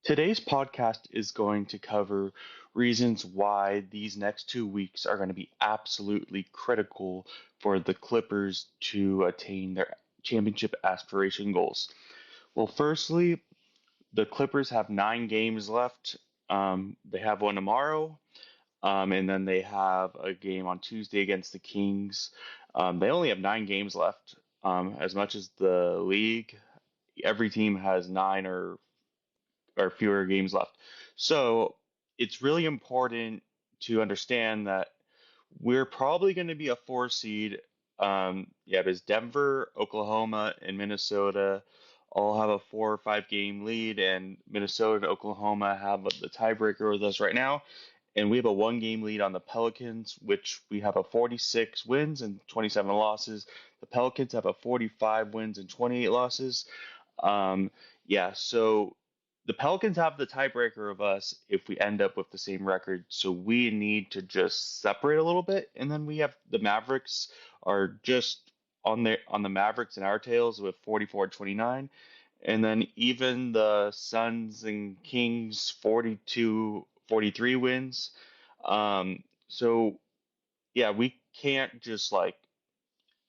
Today's podcast is going to cover reasons why these next 2 weeks are going to be absolutely critical for the Clippers to attain their championship aspiration goals. Well, firstly, the Clippers have 9 games left. They have one tomorrow, and then they have a game on Tuesday against the Kings. They only have 9 games left. As much as the league, every team has nine or fewer games left. So it's really important to understand that we're probably going to be a 4 seed. Yeah, because Denver, Oklahoma, and Minnesota all have a 4 or 5 game lead, and Minnesota and Oklahoma have the tiebreaker with us right now. And we have a 1 game lead on the Pelicans, which we have a 46 wins and 27 losses. The Pelicans have a 45 wins and 28 losses. Um, yeah, so the Pelicans have the tiebreaker of us if we end up with the same record. So we need to just separate a little bit, and then we have the Mavericks are just on the Mavericks and our tails with 44-29, and then even the Suns and Kings 42-43 wins. So yeah, we can't just like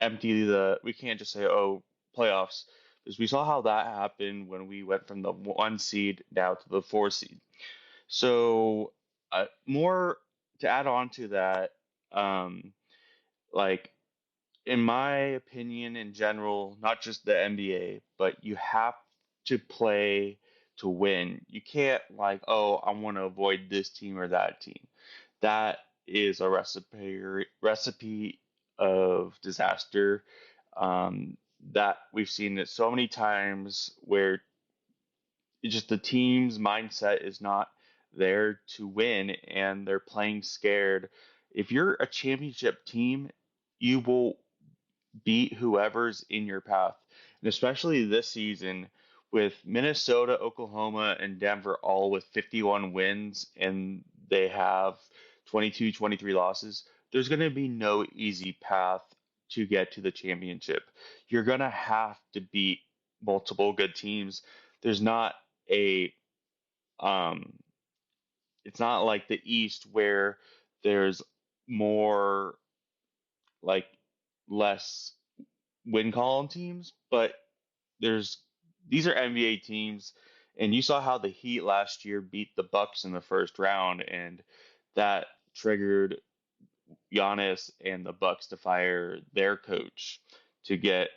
we can't just say, oh, playoffs, because we saw how that happened when we went from the 1 seed down to the 4 seed. So, more to add on to that, um, like in my opinion, in general, not just the NBA, but you have to play to win. You can't like, oh, I want to avoid this team or that team. That is a recipe of disaster. That we've seen it so many times where just the team's mindset is not there to win and they're playing scared. If you're a championship team, you will beat whoever's in your path. And especially this season with Minnesota, Oklahoma, and Denver all with 51 wins and they have 22, 23 losses, there's going to be no easy path to get to the championship. You're going to have to beat multiple good teams. There's not a um it's not like the East where there's more like less win column teams, but there's these are NBA teams, and you saw how the Heat last year beat the Bucks in the first round, and that triggered Giannis and the Bucks to fire their coach to get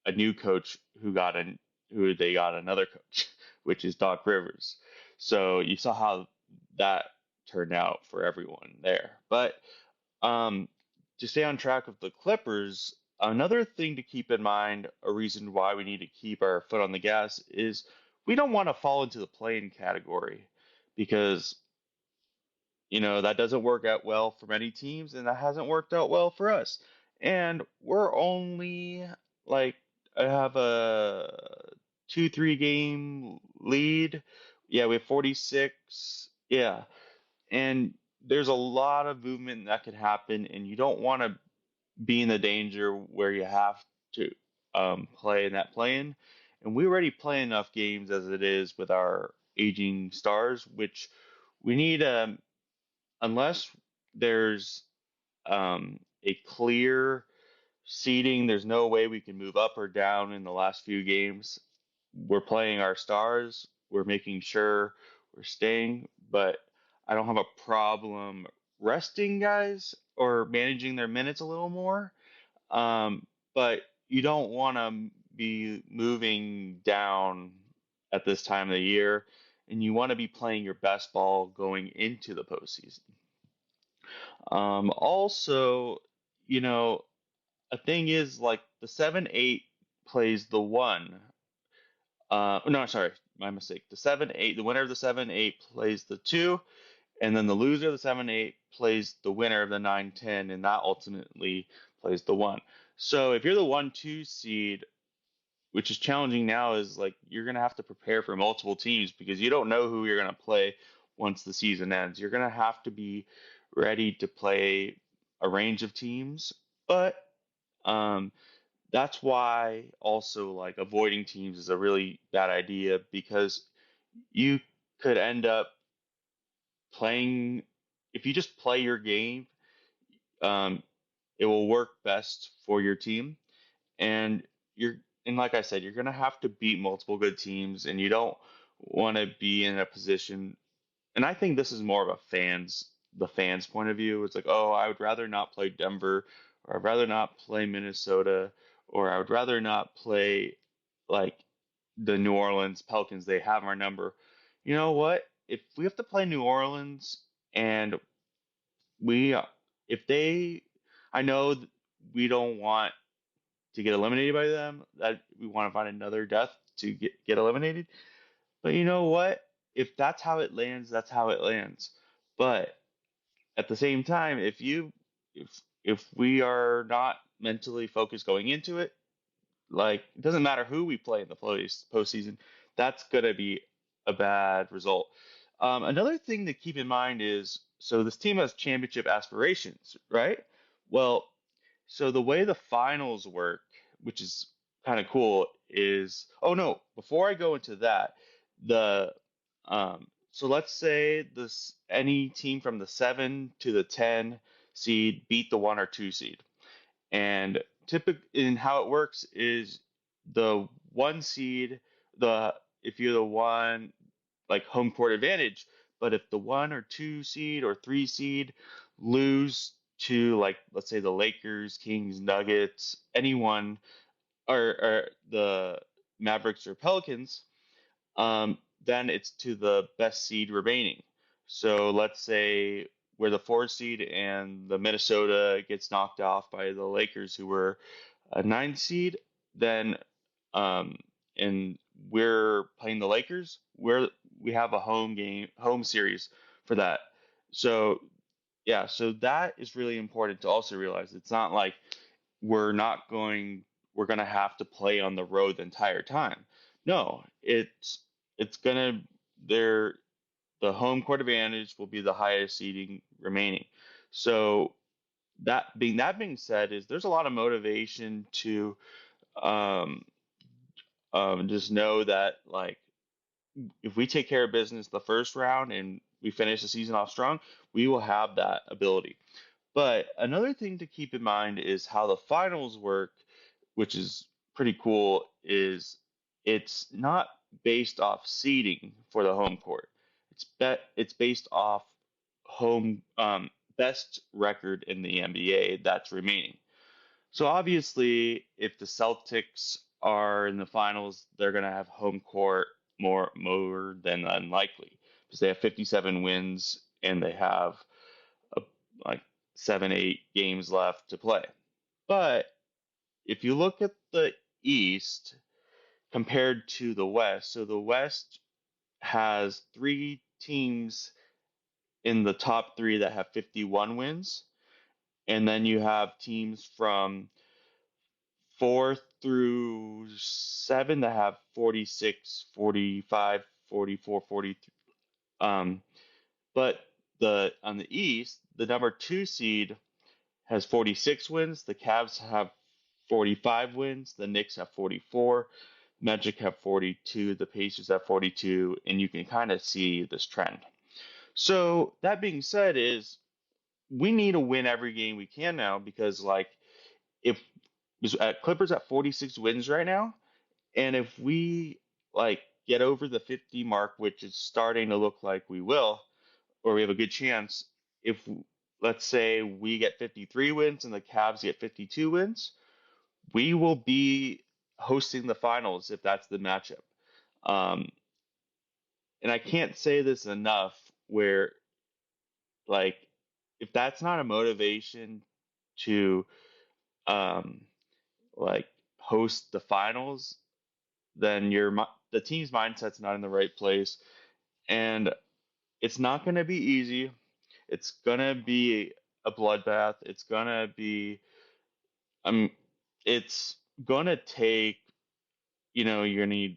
a new coach who they got another coach, which is Doc Rivers. So you saw how that turned out for everyone there. But um, to stay on track with the Clippers, another thing to keep in mind, a reason why we need to keep our foot on the gas is we don't want to fall into the playing category because that doesn't work out well for many teams, and that hasn't worked out well for us. And we're only like I have a 2-3 game lead. Yeah, we have 46. Yeah, and there's a lot of movement that could happen, and you don't want to be in the danger where you have to play in that play-in. And we already play enough games as it is with our aging stars, which we need unless there's a clear seeding, there's no way we can move up or down in the last few games. We're playing our stars, we're making sure we're staying, but I don't have a problem resting guys or managing their minutes a little more. But you don't want to be moving down at this time of the year, and you want to be playing your best ball going into the postseason. Also, you know, a thing is like the 7-8 plays the one. No, sorry, my mistake. The 7-8, the winner of the 7-8 plays the two, and then the loser of the 7-8 plays the winner of the 9-10, and that ultimately plays the one. So if you're the 1-2 seed, which is challenging now, is like you're gonna have to prepare for multiple teams because you don't know who you're gonna play once the season ends. You're gonna have to be ready to play a range of teams, but um, that's why also like avoiding teams is a really bad idea because you could end up playing. If you just play your game, um, it will work best for your team. And you're and like I said, you're gonna have to beat multiple good teams, and you don't want to be in a position. And I think this is more of the fans point of view. It's like, oh, I would rather not play Denver, or I'd rather not play Minnesota, or I would rather not play like the New Orleans Pelicans. They have our number. You know what? If we have to play New Orleans and we, if they, I know we don't want to get eliminated by them. That we want to find another death to get eliminated. But you know what? If that's how it lands, that's how it lands. But at the same time, if if we are not mentally focused going into it, like it doesn't matter who we play in the postseason, that's gonna be a bad result. Another thing to keep in mind is so this team has championship aspirations, right? Well, so the way the finals work, which is kind of cool, is oh no, before I go into that, the so let's say this any team from the 7 to the 10 seed beat the 1 or 2 seed. And typically, in how it works is the 1 seed, the if you're the one like home court advantage, but if the 1 or 2 seed or 3 seed lose to like let's say the Lakers, Kings, Nuggets, anyone or the Mavericks or Pelicans, then it's to the best seed remaining. So let's say we're the 4 seed and the Minnesota gets knocked off by the Lakers, who were a 9 seed, then um, and we're playing the Lakers, we have a home series for that. So yeah, so that is really important to also realize. It's not like we're not going we're gonna have to play on the road the entire time. No, it's gonna there the home court advantage will be the highest seeding remaining. So that being said, is there's a lot of motivation to um, just know that like if we take care of business the first round and we finish the season off strong, we will have that ability. But another thing to keep in mind is how the finals work, which is pretty cool, is it's not based off seeding for the home court. It's based off home best record in the NBA that's remaining. So obviously, if the Celtics are in the finals, they're going to have home court more than unlikely because they have 57 wins and they have a, like 7, 8 games left to play. But if you look at the East compared to the West, so the West has 3 teams in the top three that have 51 wins, and then you have teams from 4 through 7 that have 46, 45, 44, 43. But the on the East, the number 2 seed has 46 wins. The Cavs have 45 wins. The Knicks have 44. Magic have 42. The Pacers have 42. And you can kind of see this trend. So that being said, is we need to win every game we can now because like if Clippers at 46 wins right now, and if we like get over the 50 mark, which is starting to look like we will, or we have a good chance, if let's say we get 53 wins and the Cavs get 52 wins, we will be hosting the finals if that's the matchup. Um, and I can't say this enough where like if that's not a motivation to um, like host the finals, then the team's mindset's not in the right place, and it's not going to be easy. It's going to be a bloodbath. Um, it's going to take, you're going to need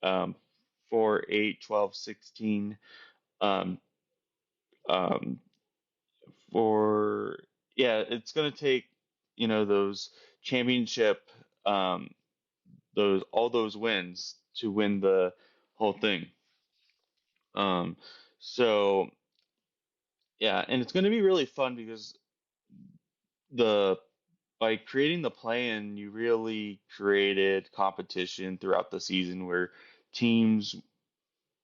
4, 8, 12, 16, um, um, for, yeah, it's going to take, those championship, um, all those wins to win the whole thing. Um, so yeah, and it's going to be really fun because the by creating the plan, you really created competition throughout the season where teams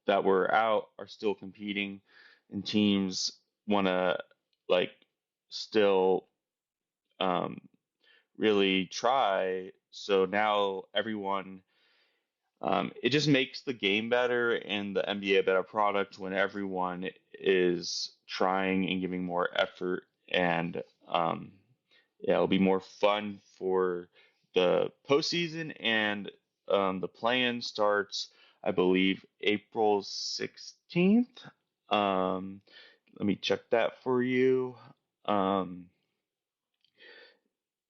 that were out are still competing, and teams want to like still um, really try. So now everyone, it just makes the game better and the NBA a better product when everyone is trying and giving more effort, and yeah, it'll be more fun for the postseason. And the play-in starts, I believe, April 16th. Um, Let me check that for you. Um,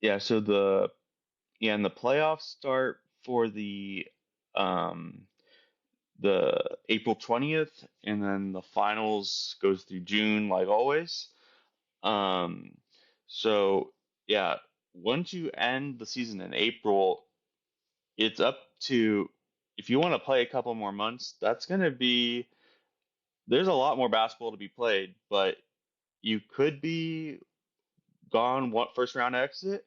yeah, so and the playoffs start for um, the April 20th, and then the finals goes through June, like always. Um, so yeah, once you end the season in April, it's up to if you want to play a couple more months, that's going to be there's a lot more basketball to be played, but you could be gone what first round exit,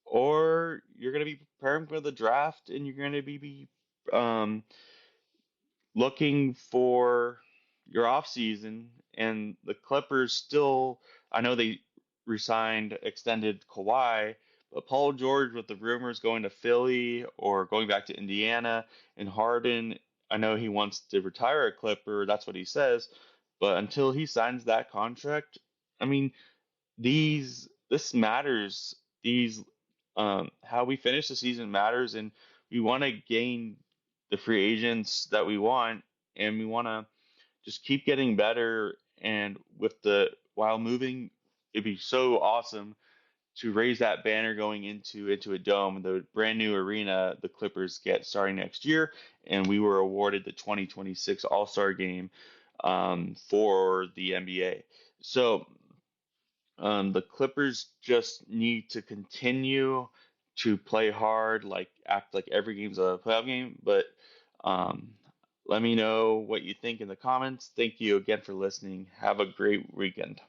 or you're going to be preparing for the draft and you're going to be um, looking for your off season. And the Clippers still, I know they resigned, extended Kawhi, but Paul George with the rumors going to Philly or going back to Indiana, and Harden, I know he wants to retire a Clipper. That's what he says. But until he signs that contract, I mean, this matters. These How we finish the season matters, and we want to gain the free agents that we want, and we want to just keep getting better. And with the while moving, it'd be so awesome to raise that banner going into a dome, the brand new arena the Clippers get starting next year, and we were awarded the 2026 All Star Game for the NBA. So the Clippers just need to continue to play hard, like act like every game's a playoff game. But um, let me know what you think in the comments. Thank you again for listening. Have a great weekend.